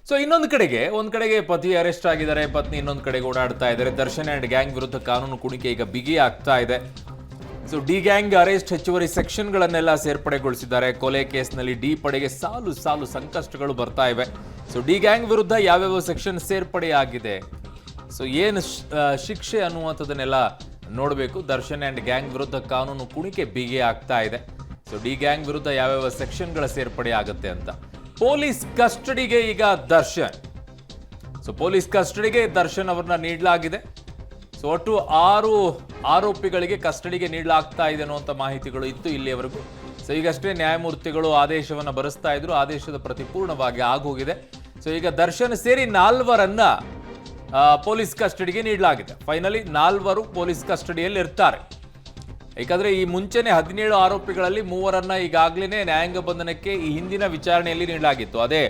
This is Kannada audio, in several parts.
ಸೊ ಒಂದ್ ಕಡೆಗೆ ಪತಿ ಅರೆಸ್ಟ್ ಆಗಿದ್ದಾರೆ, ಪತ್ನಿ ಇನ್ನೊಂದು ಕಡೆಗೆ ಓಡಾಡ್ತಾ ಇದ್ದಾರೆ. ದರ್ಶನ್ ಅಂಡ್ ಗ್ಯಾಂಗ್ ವಿರುದ್ಧ ಕಾನೂನು ಕುಣಿಕೆ ಈಗ ಬಿಗಿ ಆಗ್ತಾ ಇದೆ. ಸೊ ಡಿ ಗ್ಯಾಂಗ್ ಅರೆಸ್ಟ್ ಹೆಚ್ಚುವರಿ ಸೆಕ್ಷನ್ಗಳನ್ನೆಲ್ಲ ಸೇರ್ಪಡೆಗೊಳಿಸಿದ್ದಾರೆ. ಕೊಲೆ ಕೇಸ್ನಲ್ಲಿ ಡಿ ಪಡೆಗೆ ಸಾಲು ಸಾಲು ಸಂಕಷ್ಟಗಳು ಬರ್ತಾ ಇವೆ. ಸೊ ಡಿ ಗ್ಯಾಂಗ್ ವಿರುದ್ಧ ಯಾವ್ಯಾವ ಸೆಕ್ಷನ್ ಸೇರ್ಪಡೆಯಾಗಿದೆ, ಸೊ ಏನು ಶಿಕ್ಷೆ ಅನ್ನುವಂಥದ್ದನ್ನೆಲ್ಲ ನೋಡಬೇಕು. ದರ್ಶನ್ ಅಂಡ್ ಗ್ಯಾಂಗ್ ವಿರುದ್ಧ ಕಾನೂನು ಕುಣಿಕೆ ಬಿಗಿ ಆಗ್ತಾ ಇದೆ. ಸೊ ಡಿ ಗ್ಯಾಂಗ್ ವಿರುದ್ಧ ಯಾವ್ಯಾವ ಸೆಕ್ಷನ್ಗಳ ಸೇರ್ಪಡೆ ಆಗುತ್ತೆ ಅಂತ. ಪೊಲೀಸ್ ಕಸ್ಟಡಿಗೆ ಈಗ ದರ್ಶನ್. ಸೊ ಪೊಲೀಸ್ ಕಸ್ಟಡಿಗೆ ದರ್ಶನ್ ಅವರನ್ನ ನೀಡಲಾಗಿದೆ. ಸೊ ಒಟ್ಟು 6 ಆರೋಪಿಗಳಿಗೆ ಕಸ್ಟಡಿಗೆ ನೀಡಲಾಗ್ತಾ ಇದೆ ಅನ್ನುವಂಥ ಮಾಹಿತಿಗಳು ಇತ್ತು ಇಲ್ಲಿಯವರೆಗೂ. ಸೊ ಈಗಷ್ಟೇ ನ್ಯಾಯಮೂರ್ತಿಗಳು ಆದೇಶವನ್ನು ಬರೆಸ್ತಾ ಇದ್ರು. ಆದೇಶದ ಪ್ರತಿ ಪೂರ್ಣವಾಗಿ ಆಗೋಗಿದೆ. ಸೊ ಈಗ ದರ್ಶನ್ ಸೇರಿ 4ರನ್ನ ಪೊಲೀಸ್ ಕಸ್ಟಡಿಗೆ ನೀಡಲಾಗಿದೆ. ಫೈನಲಿ 4 ಪೊಲೀಸ್ ಕಸ್ಟಡಿಯಲ್ಲಿ ಇರ್ತಾರೆ. ಯಾಕಂದ್ರೆ ಈ ಮುಂಚೆನೆ 17 ಆರೋಪಿಗಳಲ್ಲಿ 3ರನ್ನ ಈಗಾಗಲೇ ನ್ಯಾಯಾಂಗ ಬಂಧನಕ್ಕೆ ಈ ಹಿಂದಿನ ವಿಚಾರಣೆಯಲ್ಲಿ ನೀಡಲಾಗಿತ್ತು. ಅದೇ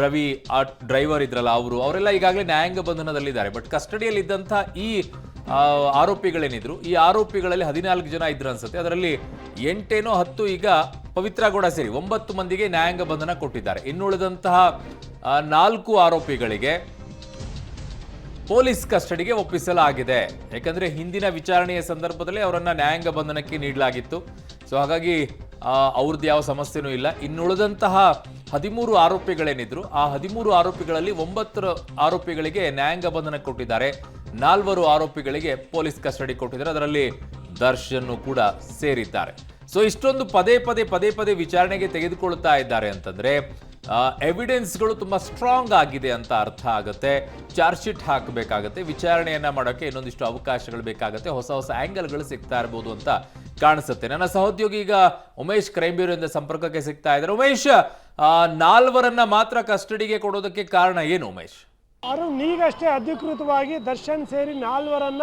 ರವಿ ಆ ಡ್ರೈವರ್ ಇದ್ರಲ್ಲ, ಅವರೆಲ್ಲ ಈಗಾಗಲೇ ನ್ಯಾಯಾಂಗ ಬಂಧನದಲ್ಲಿದ್ದಾರೆ. ಬಟ್ ಕಸ್ಟಡಿಯಲ್ಲಿ ಇದ್ದಂಥ ಈ ಆರೋಪಿಗಳೇನಿದ್ರು, ಈ ಆರೋಪಿಗಳಲ್ಲಿ 14 ಜನ ಇದ್ರು ಅನ್ಸುತ್ತೆ. ಅದರಲ್ಲಿ 8 10 ಈಗ ಪವಿತ್ರ ಗೌಡ ಸೇರಿ 9 ಮಂದಿಗೆ ನ್ಯಾಯಾಂಗ ಬಂಧನ ಕೊಟ್ಟಿದ್ದಾರೆ. ಇನ್ನುಳಿದಂತಹ 4 ಆರೋಪಿಗಳಿಗೆ ಪೊಲೀಸ್ ಕಸ್ಟಡಿಗೆ ಒಪ್ಪಿಸಲಾಗಿದೆ. ಯಾಕಂದ್ರೆ ಹಿಂದಿನ ವಿಚಾರಣೆಯ ಸಂದರ್ಭದಲ್ಲಿ ಅವರನ್ನ ನ್ಯಾಯಾಂಗ ಬಂಧನಕ್ಕೆ ನೀಡಲಾಗಿತ್ತು. ಸೊ ಹಾಗಾಗಿ ಅವ್ರದ್ದು ಯಾವ ಸಮಸ್ಯೆನೂ ಇಲ್ಲ. ಇನ್ನುಳಿದಂತಹ 13 ಆರೋಪಿಗಳೇನಿದ್ರು, ಆ 13 ಆರೋಪಿಗಳಲ್ಲಿ 9 ಆರೋಪಿಗಳಿಗೆ ನ್ಯಾಯಾಂಗ ಬಂಧನ ಕೊಟ್ಟಿದ್ದಾರೆ. 4 ಆರೋಪಿಗಳಿಗೆ ಪೊಲೀಸ್ ಕಸ್ಟಡಿ ಕೊಟ್ಟಿದ್ದಾರೆ. ಅದರಲ್ಲಿ ದರ್ಶನ್ ಕೂಡ ಸೇರಿದ್ದಾರೆ. ಸೊ ಇಷ್ಟೊಂದು ಪದೇ ಪದೇ ವಿಚಾರಣೆಗೆ ತೆಗೆದುಕೊಳ್ತಾ ಇದ್ದಾರೆ ಅಂತಂದ್ರೆ ಎವಿಡೆನ್ಸ್ಗಳು ತುಂಬಾ ಸ್ಟ್ರಾಂಗ್ ಆಗಿದೆ ಅಂತ ಅರ್ಥ ಆಗುತ್ತೆ. ಚಾರ್ಜ್ ಶೀಟ್ ಹಾಕಬೇಕಾಗತ್ತೆ, ವಿಚಾರಣೆಯನ್ನ ಮಾಡೋಕೆ ಇನ್ನೊಂದಿಷ್ಟು ಅವಕಾಶಗಳು ಬೇಕಾಗುತ್ತೆ, ಹೊಸ ಆಂಗಲ್ಗಳು ಸಿಗ್ತಾ ಇರಬಹುದು ಅಂತ ಕಾಣಿಸುತ್ತೆ. ನನ್ನ ಸಹೋದ್ಯೋಗಿ ಈಗ ಉಮೇಶ್ ಕ್ರೈಮ್ ಬ್ಯೂರೋದಿಂದ ಸಂಪರ್ಕಕ್ಕೆ ಸಿಗ್ತಾ ಇದ್ದಾರೆ. ಉಮೇಶ್, 4ರನ್ನ ಮಾತ್ರ ಕಸ್ಟಡಿಗೆ ಕೊಡೋದಕ್ಕೆ ಕಾರಣ ಏನು ಉಮೇಶ್? ಈಗಷ್ಟೇ ಅಧಿಕೃತವಾಗಿ ದರ್ಶನ್ ಸೇರಿ 4ರನ್ನ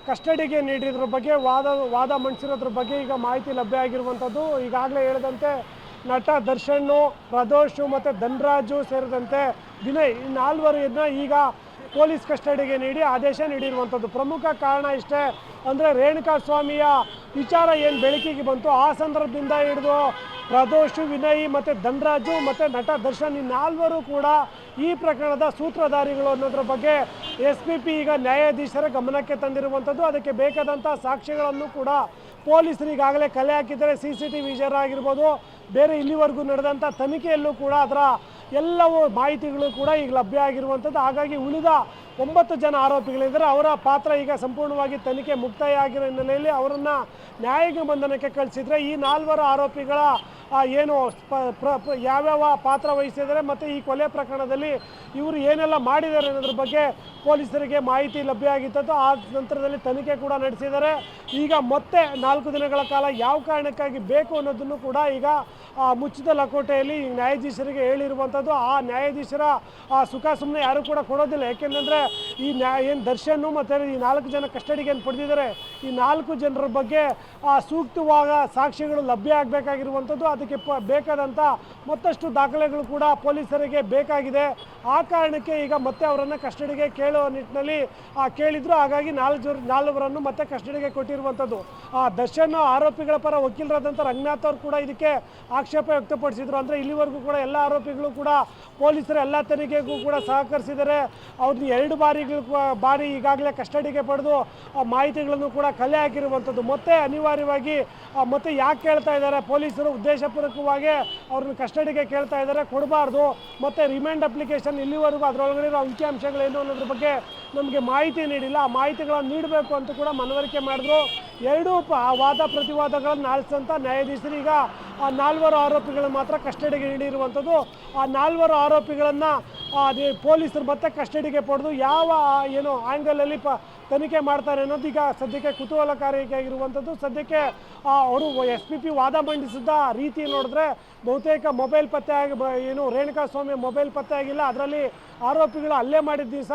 ಕಸ್ಟಡಿಗೆ ನೀಡಿದ್ರ ಬಗ್ಗೆ ವಾದ ಮಂಡಿಸಿರೋದ್ರ ಬಗ್ಗೆ ಈಗ ಮಾಹಿತಿ ಲಭ್ಯ ಆಗಿರುವಂಥದ್ದು. ಈಗಾಗಲೇ ಹೇಳಿದಂತೆ ನಟ ದರ್ಶನ್ನು, ಪ್ರದೋಷು ಮತ್ತು ಧನರಾಜು ಸೇರಿದಂತೆ ವಿನಯ್, ಈ 4ರನ್ನ ಈಗ ಪೊಲೀಸ್ ಕಸ್ಟಡಿಗೆ ನೀಡಿ ಆದೇಶ ನೀಡಿರುವಂಥದ್ದು. ಪ್ರಮುಖ ಕಾರಣ ಇಷ್ಟೇ, ಅಂದರೆ ರೇಣುಕಾಸ್ವಾಮಿಯ ವಿಚಾರ ಏನು ಬೆಳಕಿಗೆ ಬಂತು, ಆ ಸಂದರ್ಭದಿಂದ ಹಿಡಿದು ಪ್ರದೋಷು, ವಿನಯ್ ಮತ್ತು ಧನರಾಜು ಮತ್ತು ನಟ ದರ್ಶನ್ ಈ 4ರು ಕೂಡ ಈ ಪ್ರಕರಣದ ಸೂತ್ರಧಾರಿಗಳು ಅನ್ನೋದ್ರ ಬಗ್ಗೆ SPP ಈಗ ನ್ಯಾಯಾಧೀಶರ ಗಮನಕ್ಕೆ ತಂದಿರುವಂಥದ್ದು. ಅದಕ್ಕೆ ಬೇಕಾದಂಥ ಸಾಕ್ಷ್ಯಗಳನ್ನು ಕೂಡ ಪೊಲೀಸರು ಈಗಾಗಲೇ ಕಲೆ ಹಾಕಿದ್ದಾರೆ. CCTV ವಿಚಾರ ಆಗಿರ್ಬೋದು, ಬೇರೆ ಇಲ್ಲಿವರೆಗೂ ನಡೆದಂಥ ತನಿಖೆಯಲ್ಲೂ ಕೂಡ ಅದರ ಎಲ್ಲವೂ ಮಾಹಿತಿಗಳು ಕೂಡ ಈಗ ಲಭ್ಯ ಆಗಿರುವಂಥದ್ದು. ಹಾಗಾಗಿ ಉಳಿದ 9 ಜನ ಆರೋಪಿಗಳಿದ್ದಾರೆ. ಅವರ ಪಾತ್ರ ಈಗ ಸಂಪೂರ್ಣವಾಗಿ ತನಿಖೆ ಮುಕ್ತಾಯ ಆಗಿರೋ ಹಿನ್ನೆಲೆಯಲ್ಲಿ ಅವರನ್ನು ನ್ಯಾಯಾಂಗ ಬಂಧನಕ್ಕೆ ಕಳಿಸಿದರೆ ಈ 4 ಆರೋಪಿಗಳ ಏನು ಯಾವ್ಯಾವ ಪಾತ್ರ ವಹಿಸಿದ್ದಾರೆ ಮತ್ತು ಈ ಕೊಲೆ ಪ್ರಕರಣದಲ್ಲಿ ಇವರು ಏನೆಲ್ಲ ಮಾಡಿದ್ದಾರೆ ಅನ್ನೋದ್ರ ಬಗ್ಗೆ ಪೊಲೀಸರಿಗೆ ಮಾಹಿತಿ ಲಭ್ಯ ಆಗಿತ್ತು. ಆ ನಂತರದಲ್ಲಿ ತನಿಖೆ ಕೂಡ ನಡೆಸಿದ್ದಾರೆ. ಈಗ ಮತ್ತೆ 4 ದಿನಗಳ ಕಾಲ ಯಾವ ಕಾರಣಕ್ಕಾಗಿ ಬೇಕು ಅನ್ನೋದನ್ನು ಕೂಡ ಈಗ ಮುಚ್ಚಿದ ಲಕೋಟೆಯಲ್ಲಿ ನ್ಯಾಯಾಧೀಶರಿಗೆ ಹೇಳಿರುವಂಥದ್ದು. ಆ ನ್ಯಾಯಾಧೀಶರ ಸುಖ ಸುಮ್ಮನೆ ಯಾರು ಕೂಡ ಕೊಡೋದಿಲ್ಲ. ಯಾಕೆಂದರೆ ಈ ಏನು ದರ್ಶನ್ ಮತ್ತು ಈ 4 ಜನ ಕಸ್ಟಡಿಗೆ ಏನು ಪಡೆದಿದ್ದಾರೆ, ಈ 4 ಜನರ ಬಗ್ಗೆ ಸೂಕ್ತವಾದ ಸಾಕ್ಷ್ಯಗಳು ಲಭ್ಯ ಆಗಬೇಕಾಗಿರುವಂಥದ್ದು. ಅದಕ್ಕೆ ಬೇಕಾದಂಥ ಮತ್ತಷ್ಟು ದಾಖಲೆಗಳು ಕೂಡ ಪೊಲೀಸರಿಗೆ ಬೇಕಾಗಿದೆ. ಆ ಕಾರಣಕ್ಕೆ ಈಗ ಮತ್ತೆ ಅವರನ್ನು ಕಸ್ಟಡಿಗೆ ಕೇಳುವ ನಿಟ್ಟಿನಲ್ಲಿ ಕೇಳಿದ್ರು. ಹಾಗಾಗಿ 4ರನ್ನು ಮತ್ತೆ ಕಸ್ಟಡಿಗೆ ಕೊಟ್ಟಿರುವಂಥದ್ದು. ದರ್ಶನ್ ಆರೋಪಿಗಳ ಪರ ವಕೀಲರಾದಂಥ ರಂಗನಾಥ್ ಅವರು ಕೂಡ ಇದಕ್ಕೆ ಆಕ್ಷೇಪ ವ್ಯಕ್ತಪಡಿಸಿದ್ರು. ಅಂದರೆ ಇಲ್ಲಿವರೆಗೂ ಕೂಡ ಎಲ್ಲ ಆರೋಪಿಗಳು ಕೂಡ ಪೊಲೀಸರು ಎಲ್ಲ ತನಿಖೆಗೂ ಕೂಡ ಸಹಕರಿಸಿದ್ದಾರೆ. ಅವ್ರನ್ನ 2 ಬಾರಿ ಈಗಾಗಲೇ ಕಸ್ಟಡಿಗೆ ಪಡೆದು ಮಾಹಿತಿಗಳನ್ನು ಕೂಡ ಕಲೆ ಹಾಕಿರುವಂಥದ್ದು. ಮತ್ತೆ ಅನಿವಾರ್ಯವಾಗಿ ಮತ್ತೆ ಯಾಕೆ ಕೇಳ್ತಾ ಇದ್ದಾರೆ ಪೊಲೀಸರು, ಉದ್ದೇಶಪೂರ್ವಕವಾಗಿ ಅವ್ರನ್ನ ಕಸ್ಟಡಿಗೆ ಕೇಳ್ತಾ ಇದ್ದಾರೆ, ಕೊಡಬಾರ್ದು. ಮತ್ತು ರಿಮ್ಯಾಂಡ್ ಅಪ್ಲಿಕೇಶನ್ ಇಲ್ಲಿವರೆಗೂ ಅದರೊಳಗಡೆ ಇರೋ ಅಂಕಿಅಂಶಗಳೇನು ಅನ್ನೋದ್ರ ಬಗ್ಗೆ ನಮಗೆ ಮಾಹಿತಿ ನೀಡಿಲ್ಲ. ಆ ಮಾಹಿತಿಗಳನ್ನು ನೀಡಬೇಕು ಅಂತ ಕೂಡ ಮನವರಿಕೆ ಮಾಡಿದ್ರು. 2 ವಾದ ಪ್ರತಿವಾದಗಳನ್ನು ಆಲಿಸಿದಂಥ ನ್ಯಾಯಾಧೀಶರು ಈಗ 4 ಆರೋಪಿಗಳನ್ನು ಮಾತ್ರ ಕಸ್ಟಡಿಗೆ ನೀಡಿರುವಂಥದ್ದು. ಆ 4 ಆರೋಪಿಗಳನ್ನು ಪೊಲೀಸರು ಮತ್ತೆ ಕಸ್ಟಡಿಗೆ ಪಡೆದು ಯಾವ ಏನು ಆ್ಯಂಗಲಲ್ಲಿ ತನಿಖೆ ಮಾಡ್ತಾರೆ ಅನ್ನೋದು ಈಗ ಸದ್ಯಕ್ಕೆ ಕುತೂಹಲಕಾರಿಯಾಗಿರುವಂಥದ್ದು. ಸದ್ಯಕ್ಕೆ ಅವರು SPP ವಾದ ಮಂಡಿಸಿದ ರೀತಿ ನೋಡಿದ್ರೆ ಬಹುತೇಕ ಮೊಬೈಲ್ ಪತ್ತೆ ಏನು ರೇಣುಕಾಸ್ವಾಮಿ ಮೊಬೈಲ್ ಪತ್ತೆ ಆಗಿಲ್ಲ. ಅದರಲ್ಲಿ ಆರೋಪಿಗಳು ಹಲ್ಲೆ ಮಾಡಿದ ದಿವಸ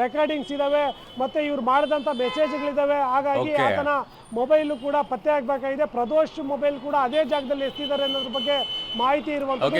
ರೆಕಾರ್ಡಿಂಗ್ಸ್ ಇದ್ದಾವೆ ಮತ್ತು ಇವ್ರು ಮಾಡಿದಂಥ ಮೆಸೇಜ್ಗಳಿದ್ದಾವೆ. ಹಾಗಾಗಿ ಆತನ ಮೊಬೈಲು ಕೂಡ ಪತ್ತೆ ಆಗಬೇಕಾಗಿದೆ. ಪ್ರದೋಷ್ ಮೊಬೈಲ್ ಕೂಡ ಅದೇ ಜಾಗದಲ್ಲಿ ಎಸ್ತಿದ್ದಾರೆ ಅನ್ನೋದ್ರ ಬಗ್ಗೆ ಮಾಹಿತಿ ಇರುವಂಥದ್ದು.